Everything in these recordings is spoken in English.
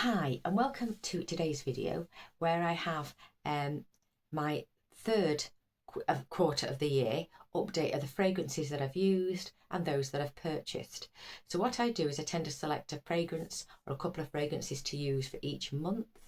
Hi and welcome to today's video where I have my third quarter of the year update of the fragrances that I've used and those that I've purchased. So what I do is I tend to select a fragrance or a couple of fragrances to use for each month,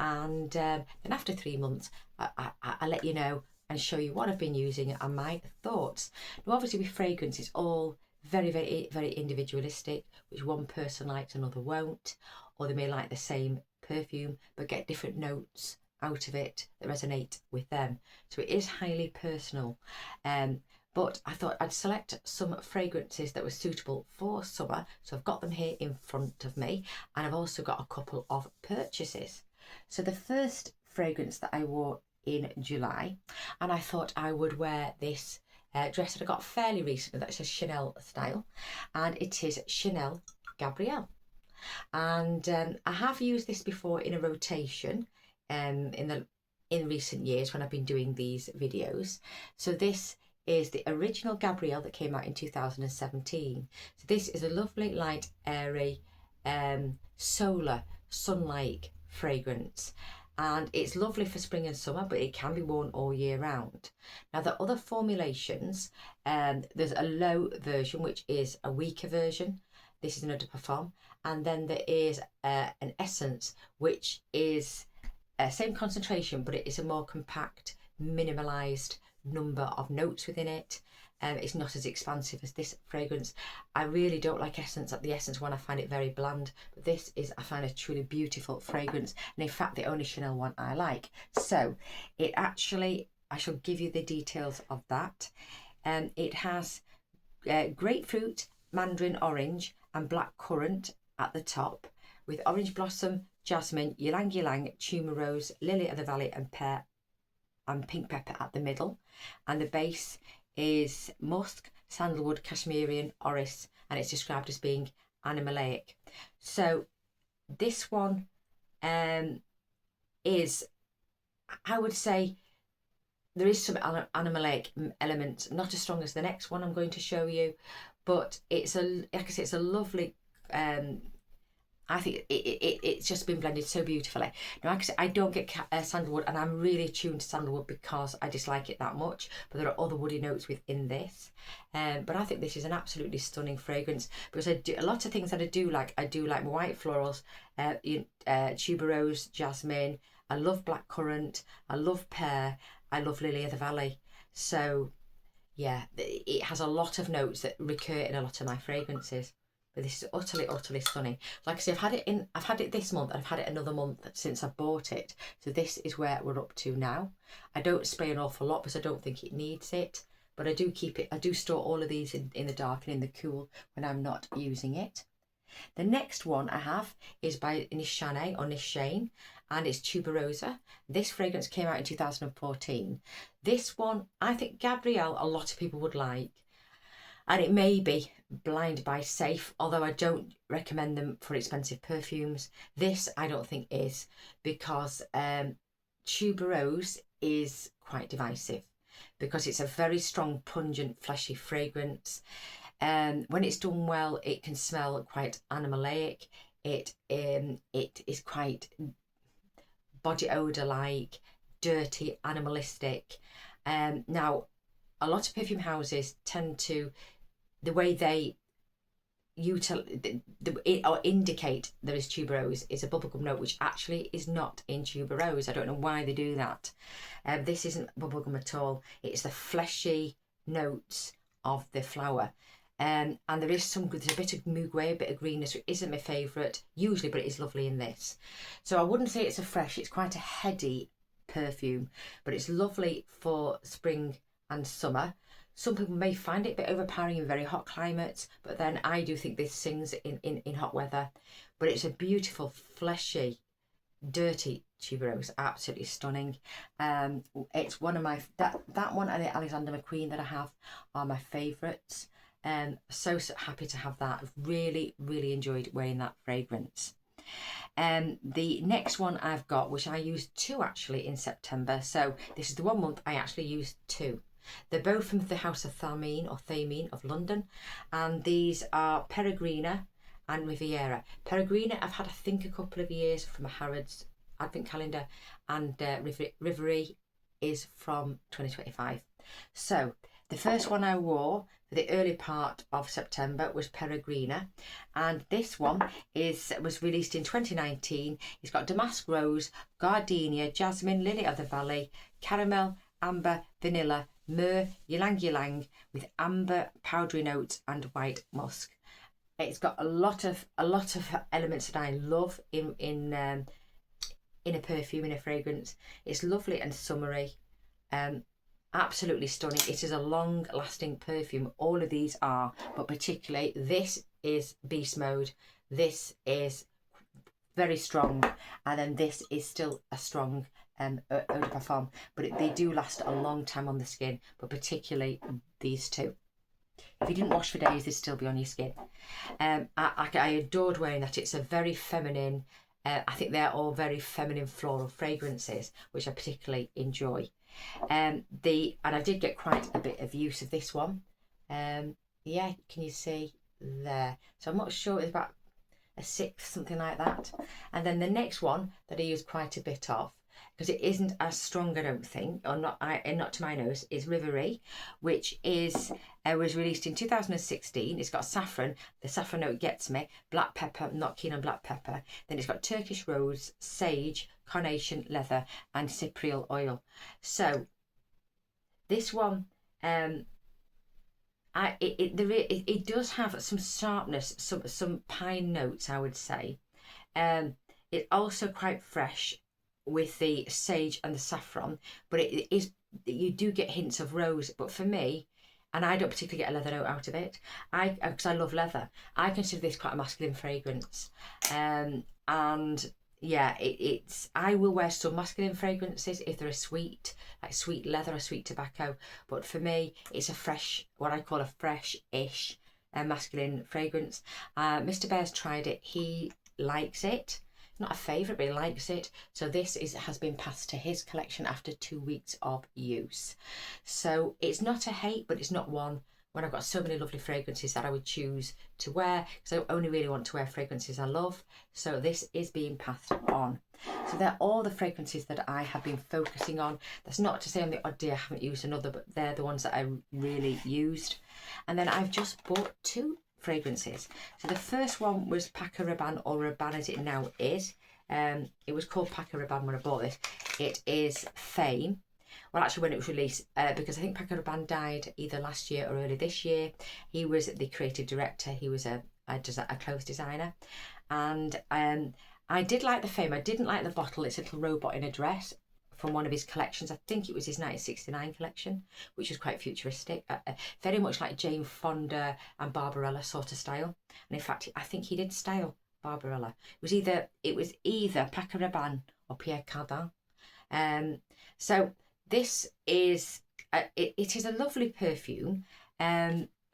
and then after 3 months I let you know and show you what I've been using and my thoughts. Now obviously with fragrance it's all very individualistic, which one person likes another won't, or they may like the same perfume but get different notes out of it that resonate with them. So it is highly personal. But I thought I'd select some fragrances that were suitable for summer. So I've got them here in front of me, and I've also got a couple of purchases. So the first fragrance that I wore in July, and I thought I would wear this dress that I got fairly recently, that's a Chanel style, and it is Chanel Gabrielle. And I have used this before in a rotation in recent years when I've been doing these videos. So this is the original Gabrielle that came out in 2017. So this is a lovely, light, airy, solar, sun-like fragrance. And it's lovely for spring and summer, but it can be worn all year round. Now the other formulations, there's a low version, which is a weaker version. This is an eau de parfum. And then there is an essence, which is same concentration, but it is a more compact, minimalised number of notes within it. It's not as expansive as this fragrance. I really don't like essence. At the essence one, I find it very bland, but this is, I find, a truly beautiful fragrance, and in fact the only Chanel one I like. So it actually, I shall give you the details of that. It has grapefruit, mandarin orange and black currant at the top, with orange blossom, jasmine, ylang ylang, tuberose, lily of the valley and pear and pink pepper at the middle, and the base is musk, sandalwood, Cashmerian, orris, and it's described as being animalic. So this one is, I would say, there is some animalic elements, not as strong as the next one I'm going to show you, but it's like I say, it's a lovely I think it's just been blended so beautifully. Now, like I say, I don't get sandalwood, and I'm really attuned to sandalwood because I dislike it that much, but there are other woody notes within this. But I think this is an absolutely stunning fragrance, because I do a lot of things that I do like my white florals, tuberose, jasmine, I love blackcurrant, I love pear, I love lily of the valley. So yeah, it has a lot of notes that recur in a lot of my fragrances. But this is utterly stunning. Like I say, I've had it this month, and I've had it another month since I bought it. So this is where we're up to now. I don't spray an awful lot because I don't think it needs it, but I do keep it. I do store all of these in the dark and in the cool when I'm not using it. The next one I have is by Nishane or Nishane, and it's Tuberosa. This fragrance came out in 2014. This one, I think Gabrielle, a lot of people would like. And it may be Blind by Safe, although I don't recommend them for expensive perfumes. This I don't think is, because tuberose is quite divisive, because it's a very strong, pungent, fleshy fragrance. When it's done well, it can smell quite animalic. It is quite body odour like, dirty, animalistic. Now, a lot of perfume houses tend to, the way they or indicate there is tuberose is a bubblegum note, which actually is not in tuberose. I don't know why they do that. This isn't bubblegum at all. It's the fleshy notes of the flower. And there's a bit of muguet, a bit of greenness, which isn't my favourite usually, but it is lovely in this. So I wouldn't say it's a fresh, it's quite a heady perfume, but it's lovely for spring and summer. Some people may find it a bit overpowering in very hot climates, but then I do think this sings in hot weather. But it's a beautiful, fleshy, dirty tuberose, absolutely stunning. It's one of my, that one and the Alexander McQueen that I have are my favourites. So happy to have that. I've really enjoyed wearing that fragrance. The next one I've got, which I used 2 actually in September, so this is the 1 month I actually used 2. They're both from the House of Thameen or Thameen of London, and these are Peregrina and Riviera. Peregrina I've had I think a couple of years from a Harrods Advent calendar, and Riverie is from 2025. So the first one I wore for the early part of September was Peregrina, and this one was released in 2019. It's got damask rose, gardenia, jasmine, lily of the valley, caramel, amber, vanilla, myrrh, ylang ylang, with amber powdery notes and white musk. It's got a lot of elements that I love in a perfume, in a fragrance. It's lovely and summery. Absolutely stunning. It is a long lasting perfume. All of these are, but particularly this is beast mode. This is very strong, and then this is still a strong eau de parfum, but they do last a long time on the skin, but particularly these two. If you didn't wash for days, they'd still be on your skin. I adored wearing that. It's a very feminine, I think they're all very feminine floral fragrances, which I particularly enjoy. And I did get quite a bit of use of this one. Yeah, can you see there? So I'm not sure, it's about a 6, something like that. And then the next one that I use quite a bit of, because it isn't as strong, I don't think, or not to my nose, is Riverie, which was released in 2016. It's got saffron. The saffron note gets me. Black pepper, I'm not keen on black pepper. Then it's got Turkish rose, sage, carnation, leather, and cypriol oil. So this one, it does have some sharpness, some pine notes, I would say. It's also quite fresh with the sage and the saffron, but you do get hints of rose. But for me, and I don't particularly get a leather note out of it, because I love leather, I consider this quite a masculine fragrance. And yeah, I will wear some masculine fragrances if they're sweet, like sweet leather or sweet tobacco. But for me, it's a fresh, what I call a fresh-ish masculine fragrance. Mr. Bear's tried it. He likes it. Not a favourite, but he likes it. So this has been passed to his collection after 2 weeks of use. So it's not a hate, but it's not one when I've got so many lovely fragrances that I would choose to wear, because I only really want to wear fragrances I love. So this is being passed on. So they're all the fragrances that I have been focusing on. That's not to say on the odd day I haven't used another, but they're the ones that I really used. And then I've just bought 2 fragrances. So the first one was Paco Rabanne, or Rabanne as it now is. It was called Paco Rabanne when I bought this. It is Fame. Well, actually, when it was released, because I think Paco Rabanne died either last year or early this year. He was the creative director. He was a clothes designer, and I did like the Fame. I didn't like the bottle. It's a little robot in a dress from one of his collections. I think it was his 1969 collection, which was quite futuristic, very much like Jane Fonda and Barbarella sort of style. And in fact, I think he did style Barbarella. It was either Paco Rabanne or Pierre Cardin. So this is it is a lovely perfume.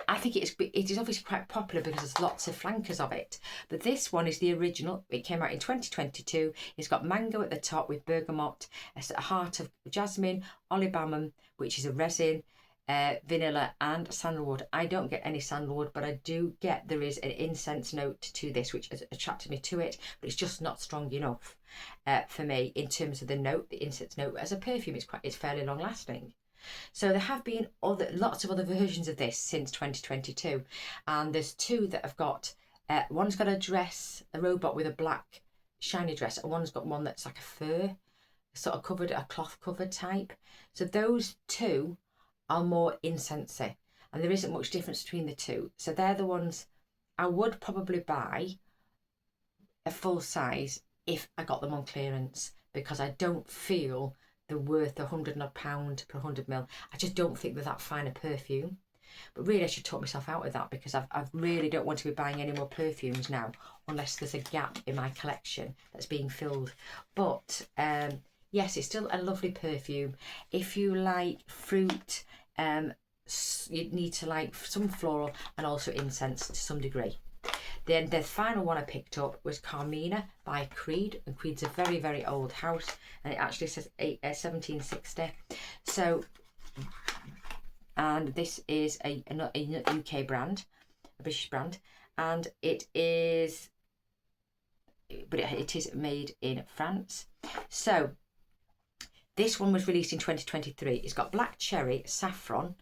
I think it is obviously quite popular because there's lots of flankers of it. But this one is the original. It came out in 2022. It's got mango at the top with bergamot, a heart of jasmine, olivamum, which is a resin, vanilla, and sandalwood. I don't get any sandalwood, but I do get, there is an incense note to this, which has attracted me to it, but it's just not strong enough for me in terms of the note, the incense note. As a perfume, it's fairly long lasting. So there have been lots of other versions of this since 2022, and there's 2 that have got, one's got a robot with a black shiny dress, and one's got one that's like a fur, sort of covered, a cloth covered type. So those 2 are more incensey, and there isn't much difference between the 2. So they're the ones I would probably buy a full size if I got them on clearance, because I don't feel they're worth £100 odd per 100ml. I just don't think they're that fine a perfume. But really, I should talk myself out of that, because I really don't want to be buying any more perfumes now unless there's a gap in my collection that's being filled. But yes, it's still a lovely perfume. If you like fruit, you need to like some floral and also incense to some degree. Then the final one I picked up was Carmina by Creed, and Creed's a very, very old house, and it actually says 1760. So, and this is a UK brand, a British brand, and it is made in France. So this one was released in 2023. It's got black cherry, saffron,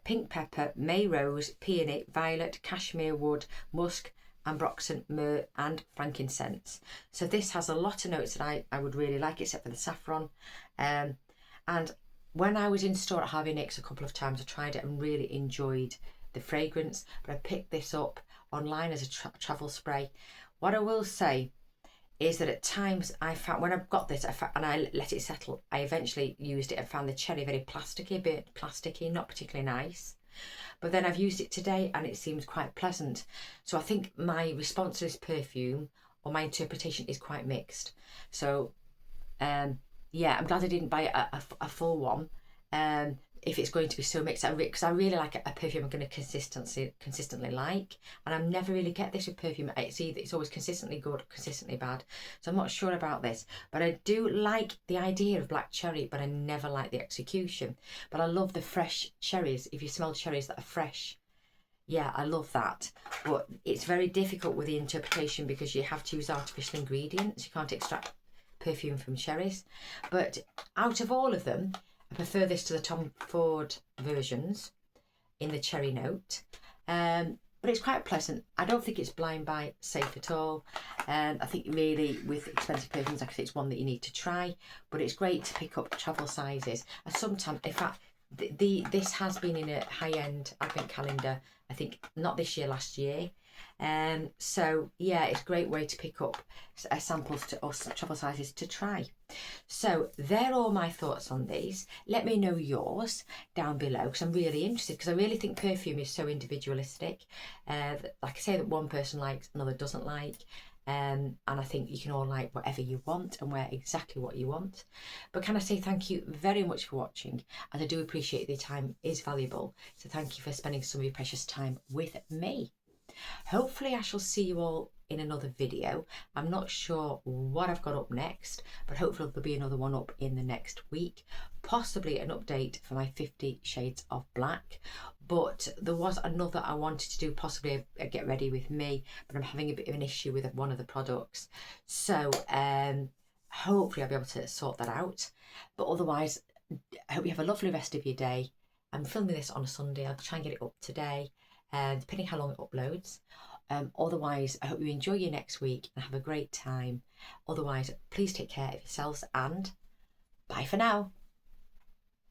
pink pepper, May rose, peony, violet, cashmere wood, musk, ambroxan, myrrh and frankincense. So this has a lot of notes that I would really like, except for the saffron. And when I was in store at Harvey Nicks a couple of times, I tried it and really enjoyed the fragrance, but I picked this up online as a travel spray. What I will say is that at times I found, when I've got this and I let it settle, I eventually used it and found the cherry very plasticky, a bit plasticky, not particularly nice. But then I've used it today and it seems quite pleasant. So I think my response to this perfume, or my interpretation, is quite mixed. So yeah, I'm glad I didn't buy a full one. If it's going to be so mixed, because I really like a perfume I'm going to consistently like, and I never really get this with perfume. It's always consistently good, consistently bad. So I'm not sure about this, but I do like the idea of black cherry, but I never like the execution. But I love the fresh cherries. If you smell cherries that are fresh, yeah, I love that. But it's very difficult with the interpretation because you have to use artificial ingredients. You can't extract perfume from cherries. But out of all of them, I prefer this to the Tom Ford versions in the cherry note. But it's quite pleasant. I don't think it's blind buy safe at all. I think really with expensive perfumes, like I say, it's one that you need to try. But it's great to pick up travel sizes. And sometimes, in fact, this has been in a high-end advent calendar, I think not this year, last year. So yeah, it's a great way to pick up samples or travel sizes to try. So they're all my thoughts on these. Let me know yours down below, because I'm really interested, because I really think perfume is so individualistic. Like I say, that one person likes, another doesn't like. And I think you can all like whatever you want and wear exactly what you want. But can I say thank you very much for watching, and I do appreciate the time is valuable. So thank you for spending some of your precious time with me. Hopefully I shall see you all in another video. I'm not sure what I've got up next, but hopefully there'll be another one up in the next week. Possibly an update for my 50 Shades of Black. But there was another I wanted to do, possibly a get ready with me, but I'm having a bit of an issue with one of the products. So hopefully I'll be able to sort that out. But otherwise, I hope you have a lovely rest of your day. I'm filming this on a Sunday. I'll try and get it up today, depending how long it uploads. Otherwise, I hope you enjoy your next week and have a great time. Otherwise, please take care of yourselves, and bye for now.